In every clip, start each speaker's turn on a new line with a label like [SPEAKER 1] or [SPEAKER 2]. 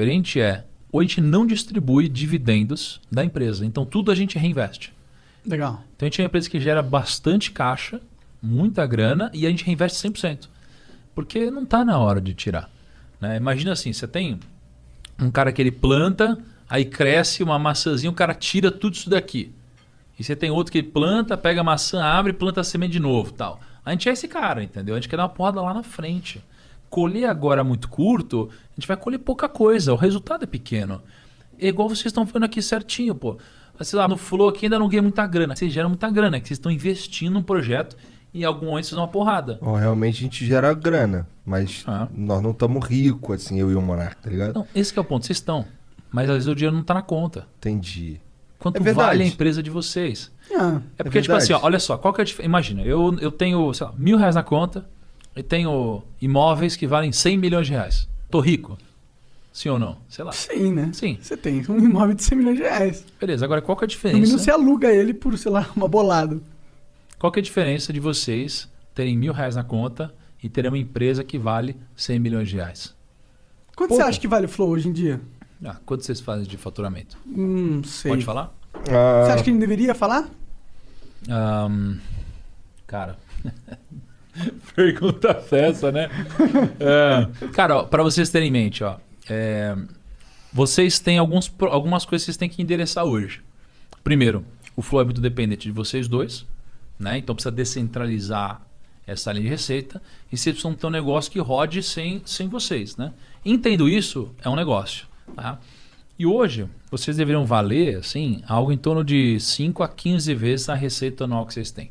[SPEAKER 1] diferente é, ou a gente não distribui dividendos da empresa. Então tudo a gente reinveste.
[SPEAKER 2] Legal.
[SPEAKER 1] Então a gente é uma empresa que gera bastante caixa, muita grana, e a gente reinveste 100%. Porque não está na hora de tirar. Né? Imagina assim, você tem um cara que ele planta, aí cresce uma maçãzinha, o cara tira tudo isso daqui. E você tem outro que planta, pega a maçã, abre e planta a semente de novo. Tal. A gente é esse cara, entendeu? A gente quer dar uma porrada lá na frente. Colher agora muito curto, a gente vai colher pouca coisa, o resultado é pequeno. É igual vocês estão falando aqui certinho, pô. Sei lá, no Flow aqui ainda não ganha muita grana. Vocês geram muita grana, que vocês estão investindo num projeto e em algum momento vocês dão uma porrada.
[SPEAKER 3] Bom, realmente a gente gera grana, mas nós não estamos ricos, assim, eu e o Monarca, tá ligado?
[SPEAKER 1] Não, esse que é o ponto, vocês estão. Mas às vezes o dinheiro não está na conta.
[SPEAKER 3] Entendi.
[SPEAKER 1] Quanto vale a empresa de vocês? É porque, tipo assim, ó, olha só, qual que é a diferença? Imagina, eu tenho, sei lá, R$1.000 na conta e tenho imóveis que valem 100 milhões de reais. Tô rico? Sim ou não? Sei lá.
[SPEAKER 2] Sim, né?
[SPEAKER 1] Sim.
[SPEAKER 2] Você tem um imóvel de 100 milhões de reais.
[SPEAKER 1] Beleza, agora qual que é a
[SPEAKER 2] No
[SPEAKER 1] diferença?
[SPEAKER 2] mínimo você aluga ele por, sei lá, uma bolada.
[SPEAKER 1] Qual que é a diferença de vocês terem R$1.000 na conta e terem uma empresa que vale 100 milhões de reais?
[SPEAKER 2] Quanto você acha que vale o Flow hoje em dia?
[SPEAKER 1] Quanto vocês fazem de faturamento?
[SPEAKER 2] Não sei.
[SPEAKER 1] Pode falar?
[SPEAKER 2] Você acha que ele deveria falar?
[SPEAKER 1] Cara, pergunta essa, né? Cara, para vocês terem em mente, ó, vocês têm algumas coisas que vocês têm que endereçar hoje. Primeiro, o Flow é muito dependente de vocês dois, né? Então precisa descentralizar essa linha de receita e vocês precisam ter um negócio que rode sem vocês, né? Entendo isso, é um negócio, tá? E hoje, vocês deveriam valer, assim, algo em torno de 5 a 15 vezes a receita anual que vocês têm.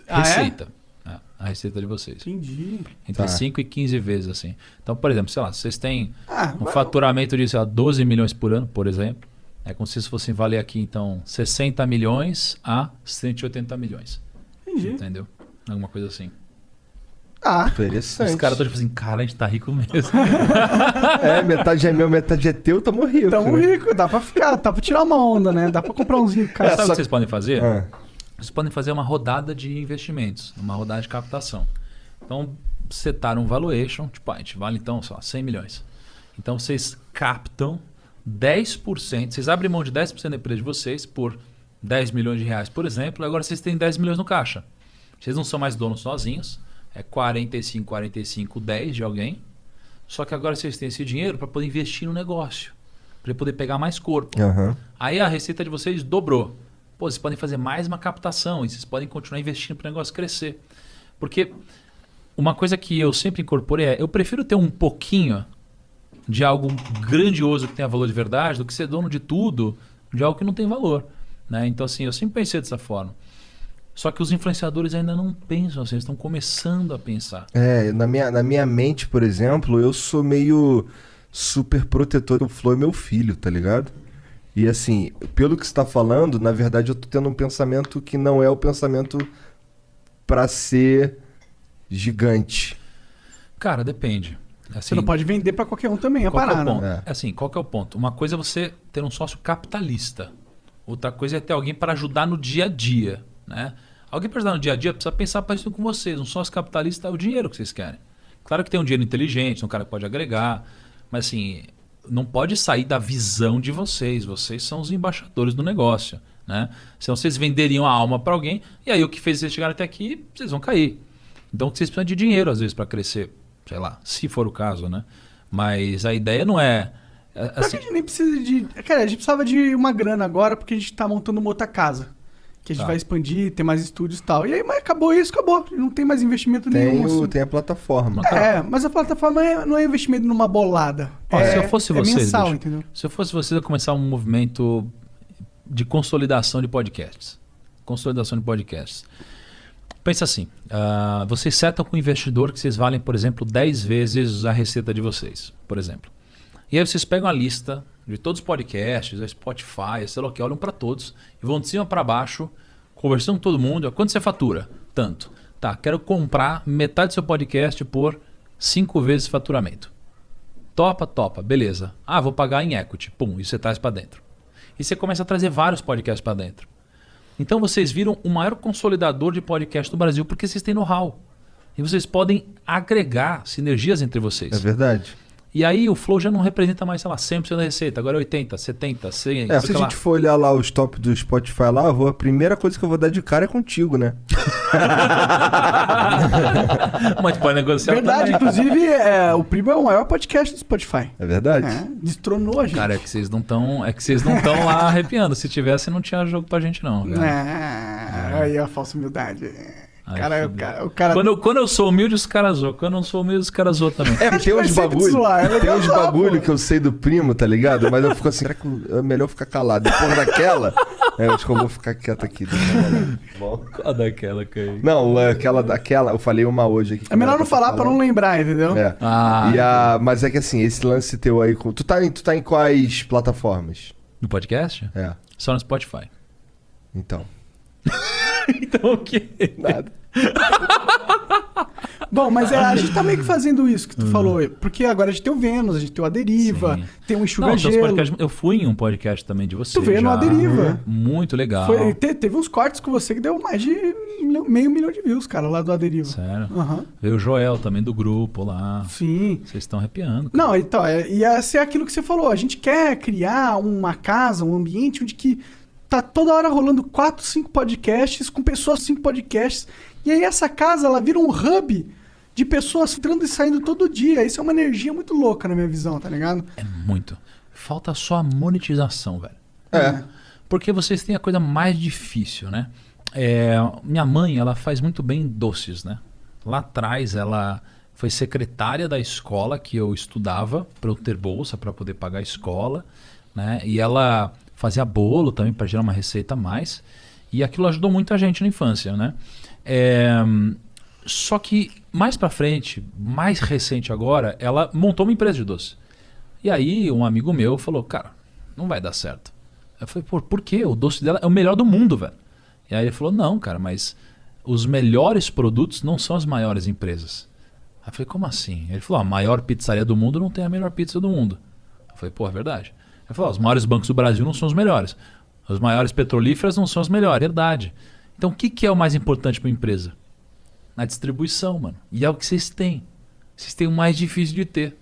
[SPEAKER 1] Receita. A receita de vocês.
[SPEAKER 2] Entendi.
[SPEAKER 1] Entre 5 e 15 vezes, assim. Então, por exemplo, sei lá, vocês têm um faturamento de, sei lá, 12 milhões por ano, por exemplo. É como se vocês fossem valer aqui, então, 60 milhões a 180 milhões.
[SPEAKER 2] Entendi.
[SPEAKER 1] Entendeu? Alguma coisa assim.
[SPEAKER 3] Interessante.
[SPEAKER 1] Os caras estão tipo assim, cara, a gente tá rico mesmo.
[SPEAKER 3] Metade é meu, metade é teu, tamo rico.
[SPEAKER 2] Tamo rico, dá pra ficar, dá pra tirar uma onda, né? Dá pra comprar uns ricos.
[SPEAKER 1] Sabe o que vocês podem fazer? Vocês podem fazer uma rodada de investimentos, uma rodada de captação. Então, setar um valuation, tipo, a gente vale então só 100 milhões. Então, vocês captam 10%, vocês abrem mão de 10% da empresa de vocês por 10 milhões de reais, por exemplo, e agora vocês têm 10 milhões no caixa. Vocês não são mais donos sozinhos, é 45, 45, 10 de alguém, só que agora vocês têm esse dinheiro para poder investir no negócio, para poder pegar mais corpo. Aí a receita de vocês dobrou. Pô, vocês podem fazer mais uma captação e vocês podem continuar investindo para o negócio crescer. Porque uma coisa que eu sempre incorporei eu prefiro ter um pouquinho de algo grandioso que tenha valor de verdade do que ser dono de tudo de algo que não tem valor. Né? Então, assim, eu sempre pensei dessa forma. Só que os influenciadores ainda não pensam assim, eles estão começando a pensar.
[SPEAKER 3] Na minha mente, por exemplo, eu sou meio super protetor do Flow, é meu filho, tá ligado? E assim, pelo que você tá falando, na verdade eu tô tendo um pensamento que não é o pensamento pra ser gigante.
[SPEAKER 1] Cara, depende. Assim,
[SPEAKER 2] você não pode vender pra qualquer um também, a parada.
[SPEAKER 1] Assim, qual que é o ponto? Uma coisa é você ter um sócio capitalista. Outra coisa é ter alguém para ajudar no dia a dia, né? Alguém para ajudar no dia a dia precisa pensar parecido com vocês. Um sócio capitalista é o dinheiro que vocês querem. Claro que tem um dinheiro inteligente, um cara que pode agregar, mas assim, não pode sair da visão de vocês. Vocês são os embaixadores do negócio, né? Senão vocês venderiam a alma para alguém e aí o que fez vocês chegarem até aqui, vocês vão cair. Então vocês precisam de dinheiro às vezes para crescer, sei lá, se for o caso, né? Mas a ideia não é...
[SPEAKER 2] Assim, a gente nem precisa de... Cara, a gente precisava de uma grana agora porque a gente tá montando uma outra casa. Que a gente vai expandir, ter mais estúdios e tal. E aí, mas acabou isso, acabou. Não tem mais investimento nenhum. Assim.
[SPEAKER 3] Tem a plataforma.
[SPEAKER 2] Mas a plataforma não é investimento numa bolada.
[SPEAKER 1] Se eu fosse vocês,
[SPEAKER 2] mensal,
[SPEAKER 1] bicho,
[SPEAKER 2] entendeu?
[SPEAKER 1] Se eu fosse vocês, eu começar um movimento de consolidação de podcasts. Consolidação de podcasts. Pensa assim, vocês setam com o investidor que vocês valem, por exemplo, 10 vezes a receita de vocês, por exemplo. E aí vocês pegam a lista de todos os podcasts, a Spotify, sei lá o que, olham para todos e vão de cima para baixo, conversando com todo mundo. Quanto você fatura? Tanto. Tá, quero comprar metade do seu podcast por 5 vezes faturamento. Topa, beleza. Vou pagar em equity. Pum, e você traz para dentro. E você começa a trazer vários podcasts para dentro. Então vocês viram o maior consolidador de podcast do Brasil porque vocês têm know-how. E vocês podem agregar sinergias entre vocês.
[SPEAKER 3] É verdade.
[SPEAKER 1] E aí o Flow já não representa mais, sei lá, 100% da receita. Agora é 80%, 70%, 100%.
[SPEAKER 3] Se a gente for olhar lá os top do Spotify lá, a primeira coisa que eu vou dar de cara é contigo, né?
[SPEAKER 1] Mas pode negociar.
[SPEAKER 2] Verdade,
[SPEAKER 1] também.
[SPEAKER 2] inclusive, o Primo é o maior podcast do Spotify.
[SPEAKER 3] É verdade?
[SPEAKER 2] Destronou a gente.
[SPEAKER 1] Cara, é que vocês não estão lá arrepiando. Se tivesse, não tinha jogo pra gente, não. Cara.
[SPEAKER 2] Aí a falsa humildade.
[SPEAKER 1] Ai,
[SPEAKER 2] O cara...
[SPEAKER 1] Quando eu sou humilde, os caras zoam. Quando eu não sou humilde, os caras zoam também.
[SPEAKER 3] Tem uns bagulho, tem uns
[SPEAKER 2] zoar,
[SPEAKER 3] bagulho que eu sei do Primo, tá ligado? Mas eu fico assim, será que é melhor ficar calado? Depois daquela, eu acho que eu vou ficar quieto aqui. Bom.
[SPEAKER 1] Qual daquela, Caio?
[SPEAKER 3] Não, daquela, eu falei uma hoje aqui.
[SPEAKER 2] É melhor não falar pra não lembrar, entendeu?
[SPEAKER 3] Mas é que assim, esse lance teu aí... Tu tá em quais plataformas?
[SPEAKER 1] No podcast?
[SPEAKER 3] É.
[SPEAKER 1] Só no Spotify.
[SPEAKER 3] Então.
[SPEAKER 1] Então o quê?
[SPEAKER 3] Nada.
[SPEAKER 2] Bom, mas a gente tá meio que fazendo isso que tu falou. Porque agora a gente tem o Vênus, a gente tem o A Deriva,
[SPEAKER 1] Sim.
[SPEAKER 2] tem o Enxuga Gelo.
[SPEAKER 1] Eu fui em um podcast também de você.
[SPEAKER 2] Tu veio no A Deriva.
[SPEAKER 1] Muito legal.
[SPEAKER 2] Teve uns cortes com você que deu mais de 500 mil de views, cara, lá do A Deriva.
[SPEAKER 1] Sério? Veio o Joel também do grupo lá.
[SPEAKER 2] Sim.
[SPEAKER 1] Vocês estão arrepiando. Cara.
[SPEAKER 2] Não, então, ia ser aquilo que você falou. A gente quer criar uma casa, um ambiente onde que tá toda hora rolando 4, 5 podcasts, com pessoas 5 podcasts. E aí essa casa, ela vira um hub de pessoas entrando e saindo todo dia. Isso é uma energia muito louca na minha visão, tá ligado?
[SPEAKER 1] É muito. Falta só a monetização, velho.
[SPEAKER 3] É.
[SPEAKER 1] Porque vocês têm a coisa mais difícil, né? Minha mãe, ela faz muito bem doces, né? Lá atrás, ela foi secretária da escola que eu estudava para eu ter bolsa, para poder pagar a escola, né? E ela fazia bolo também para gerar uma receita a mais. E aquilo ajudou muita gente na infância, né? Só que mais para frente, mais recente agora, ela montou uma empresa de doce. E aí um amigo meu falou, cara, não vai dar certo. Eu falei, por quê? O doce dela é o melhor do mundo, velho. E aí ele falou, não, cara, mas os melhores produtos não são as maiores empresas. Aí eu falei, como assim? Ele falou, a maior pizzaria do mundo não tem a melhor pizza do mundo. Eu falei, pô, é verdade. Ele falou, os maiores bancos do Brasil não são os melhores. Os maiores petrolíferas não são os melhores. Verdade. Então o que é o mais importante para uma empresa? Na distribuição, mano. E é o que vocês têm. Vocês têm o mais difícil de ter.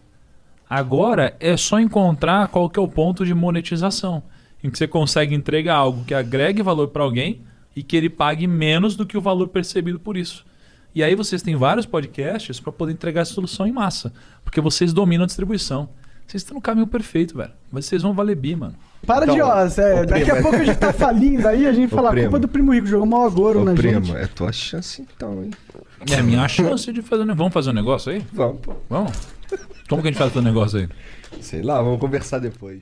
[SPEAKER 1] Agora é só encontrar qual que é o ponto de monetização. Em que você consegue entregar algo que agregue valor para alguém e que ele pague menos do que o valor percebido por isso. E aí vocês têm vários podcasts para poder entregar essa solução em massa. Porque vocês dominam a distribuição. Vocês estão no caminho perfeito, velho. Vocês vão valer bi, mano.
[SPEAKER 2] Para de daqui a pouco a gente tá falindo aí, a gente fala, a culpa do Primo Rico, jogou mau agouro na gente.
[SPEAKER 3] Primo, é tua chance então, hein?
[SPEAKER 1] É a minha chance de fazer... Vamos fazer um negócio aí?
[SPEAKER 3] Vamos, pô.
[SPEAKER 1] Vamos? Como que a gente faz o negócio aí?
[SPEAKER 3] Sei lá, vamos conversar depois.